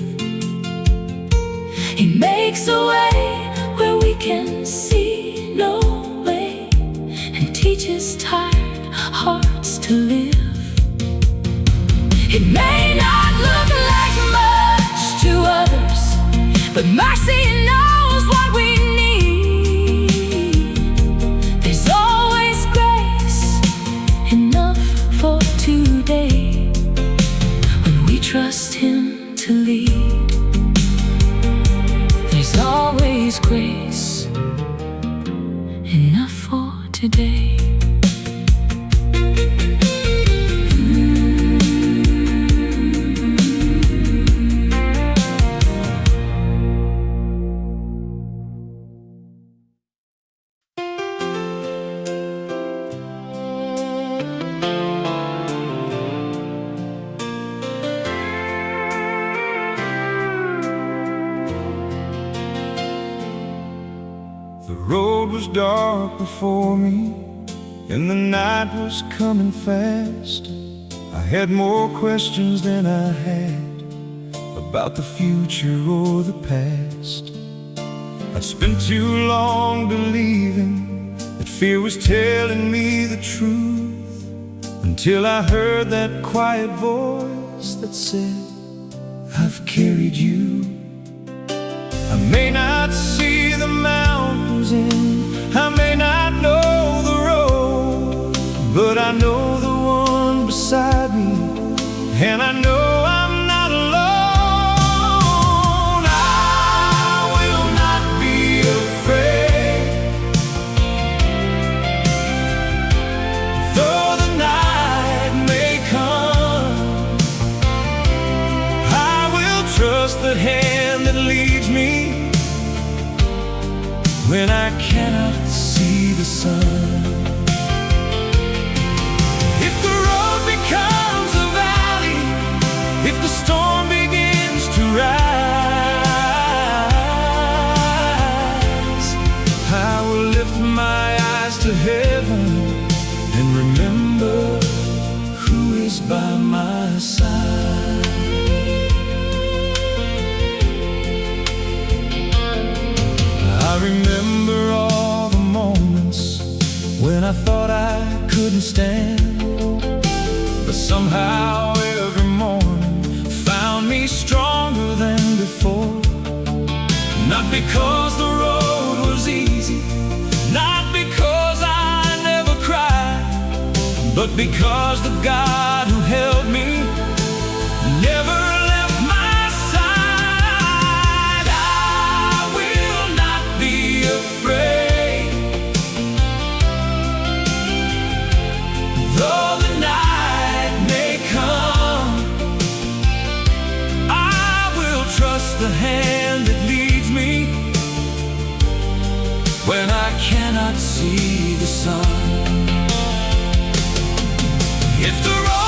He makes a way where we can see no way, and teaches tired hearts to live. It may not look like much to others, but mercy knows what we need. trust Him to lead. There's always grace enough for today. The road was dark before me, and the night was coming fast. I had more questions than I had about the future or the past. I'd spent too long believing that fear was telling me the truth, until I heard that quiet voice that said, I've carried you. I may not see the mountains in, I may not know the road, but I know the one beside me, and I know I'm not alone. I will not be afraid, though the night may come. I will trust the hand that leads me when I cannot see the sun. If the road becomes a valley, if the storm begins to rise, I will lift my eyes to heaven and remember who is by my side. I remember all the moments when I thought I couldn't stand, but somehow every morning found me stronger than before. Not because the road was easy, not because I never cried, but because the God who held me never left my side. I will not be afraid, though the night may come. I will trust the hand that leads me when I cannot see the sun. If the road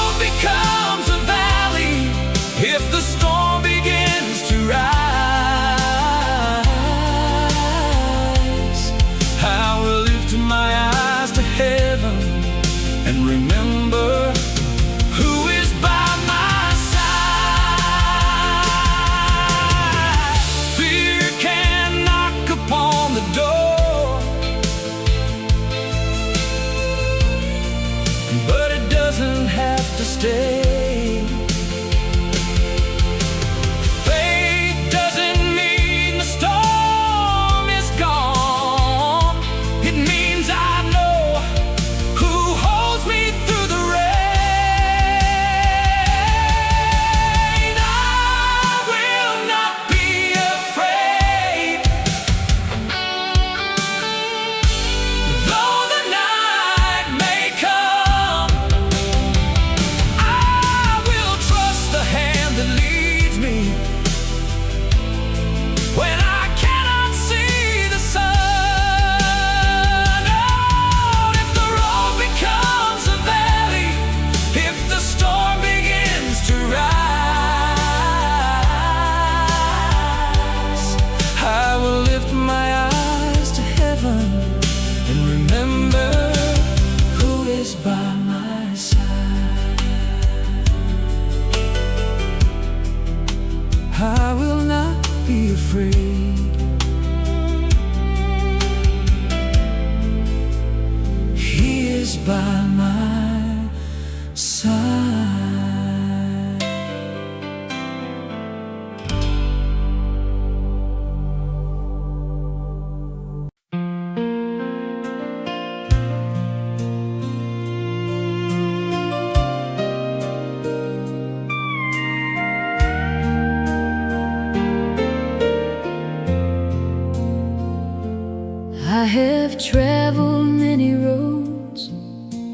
I've traveled many roads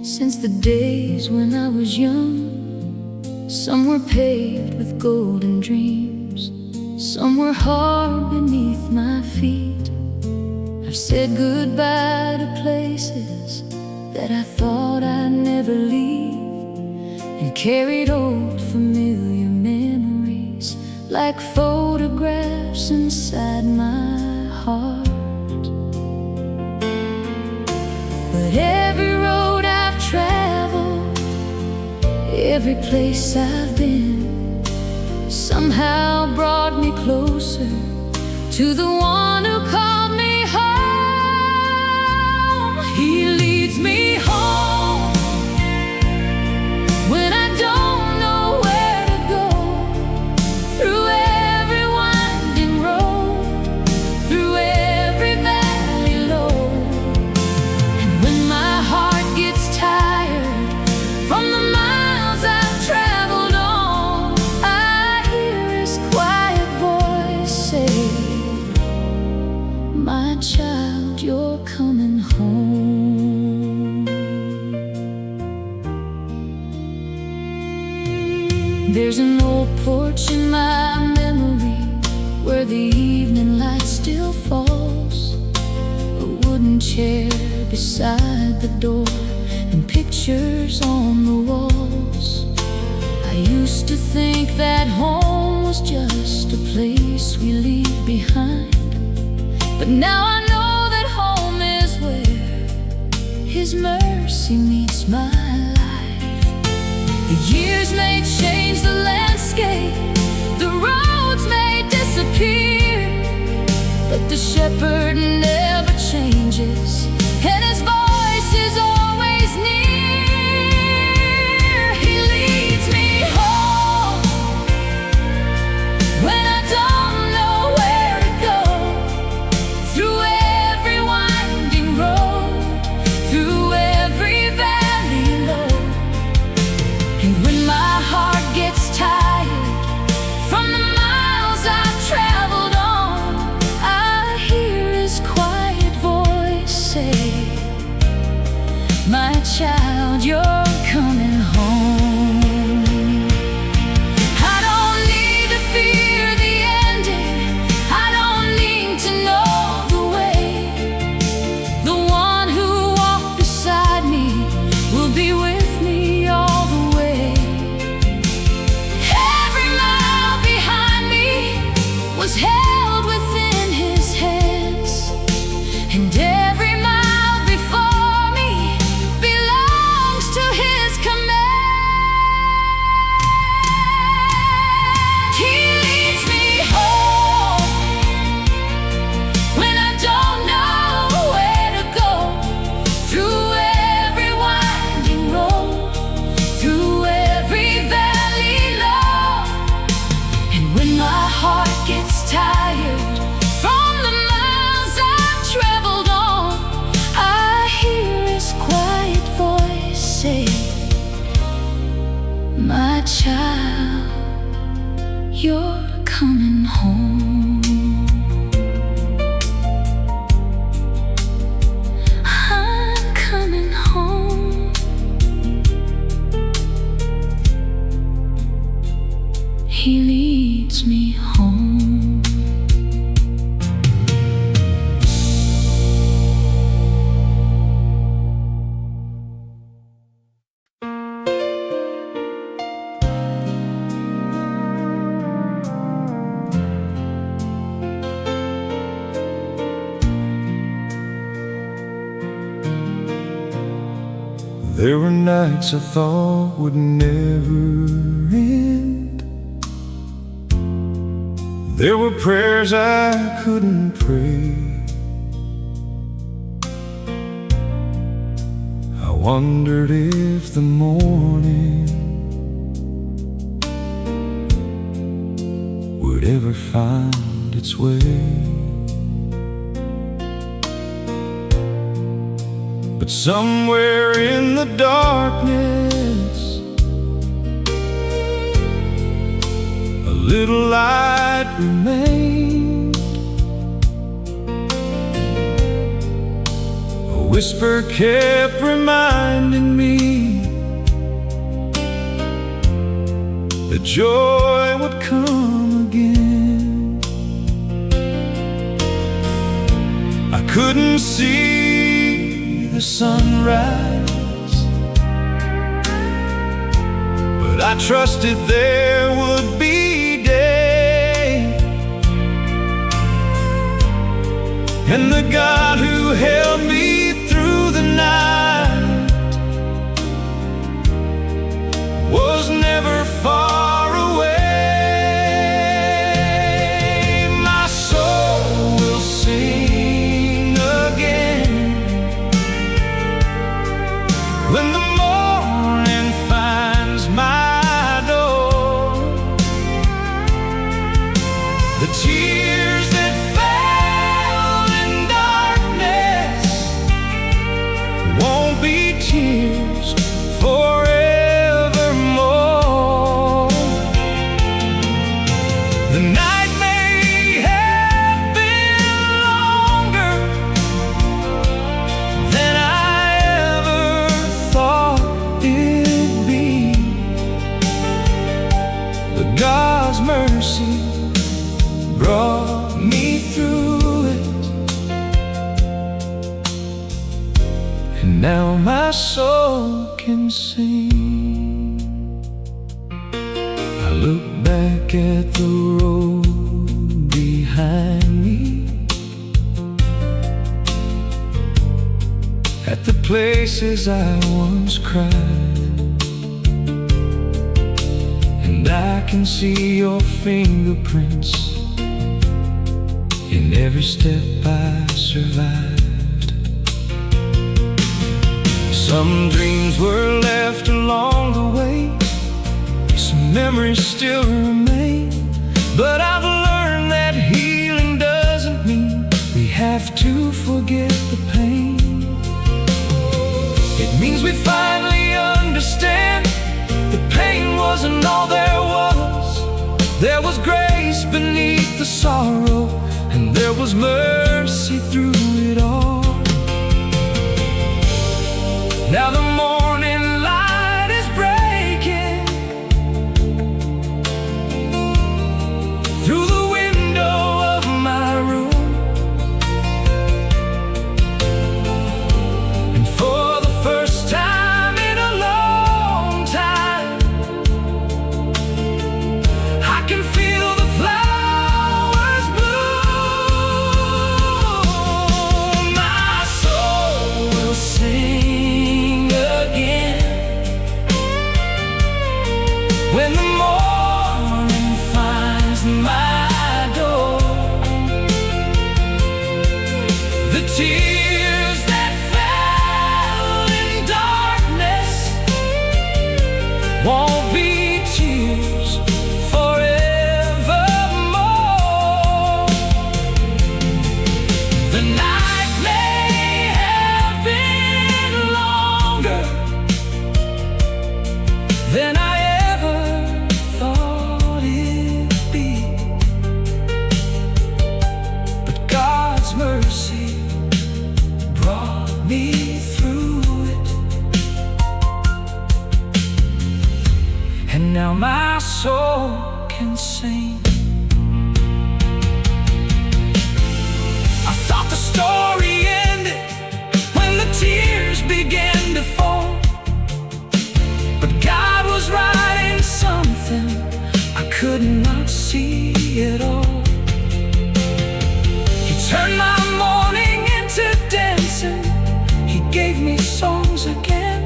since the days when I was young. Some were paved with golden dreams, some were hard beneath my feet. I've said goodbye to places that I thought I'd never leave, and carried old familiar memories like photographs inside my heart. But every road I've traveled, every place I've been, somehow brought me closer to the one who called me home. He leads me home when I don't know where to go, through every winding road, through every valley low. And when my heart gets tired from the miles I've traveled on, I hear his quiet voice say, "My child, you're coming home." There's an old porch in my memory where the evening light still falls, a wooden chair beside the door, and pictures on the walls. I used to think that home was just a place we leave behind, but now I know that home is where his mercy meets my life. The years may change the landscape, the roads may disappear, but the shepherd never changes, and his voice is always near. He leads me home when I don't know where to go, through every winding road, through every valley low. And when my heart gets tired from the miles I've traveled on, I hear his quiet voice say, "My child, you're coming home." I don't need to fear the ending, I don't need to know the way. The one who walked beside me will be with me all the way. Every mile behind me was held within his hands, and every mile before me belongs to his command. He leads me home when I don't know where to go, through every winding road, through every valley low. And when my heart gets tired from the miles I've traveled on, I hear his quiet voice say, "My child, you're coming home." I'm coming home. He leads me home. There were nights I thought would never end. There were prayers I couldn't pray. I wondered if the morning would ever find its way. But somewhere in the darkness, a little light remained. whisper kept reminding me that joy would come again. I couldn't see the sunrise, but I trusted there would be day. And the God who held me through the night was never far away. My soul will sing again when the morning finds my door. The tears that fell in darkness won't be tears forevermore. The night may have been longer than I ever thought it'd be, but God's mercy brought me through it. And now my soul can sing. I look back at the road behind me, at the places I once cried, and I can see your fingerprints in every step I survived. Some dreams were left along the way, some memories still remain, but I've learned that healing doesn't mean we have to forget the pain. It means we finally understand the pain wasn't all there was. There was grace beneath the sorrow, and there was mercy through it all. Now the morning light is breaking through the window of my room, and for the first time in a long time, I can feel the flowers bloom. My soul will sing again when the morning finds my door. The tears that fell in darkness won't be tears forevermore. The night may have been longer than I ever thought it'd be, but God's mercy brought me through it. And now my soul can sing. I thought the story ended when the tears began to fall, but God was writing something I could not see at all. He turned my morning into dancing. He gave me songs again,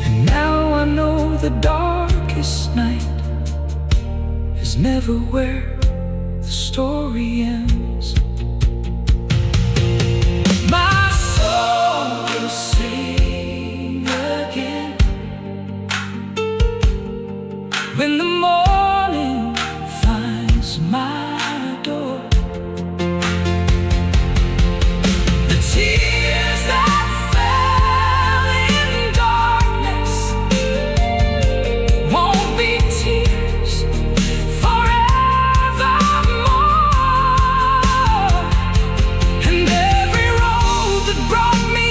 and now I know the darkest night is never where the story ends. My soul will sing again when the morning finds my door. The tears that fell in darkness won't be tears forevermore. And every road that brought me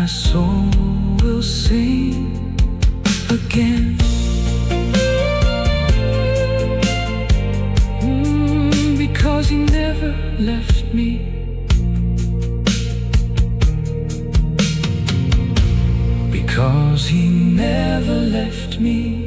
my soul will sing again. Because he never left me. Because he never left me.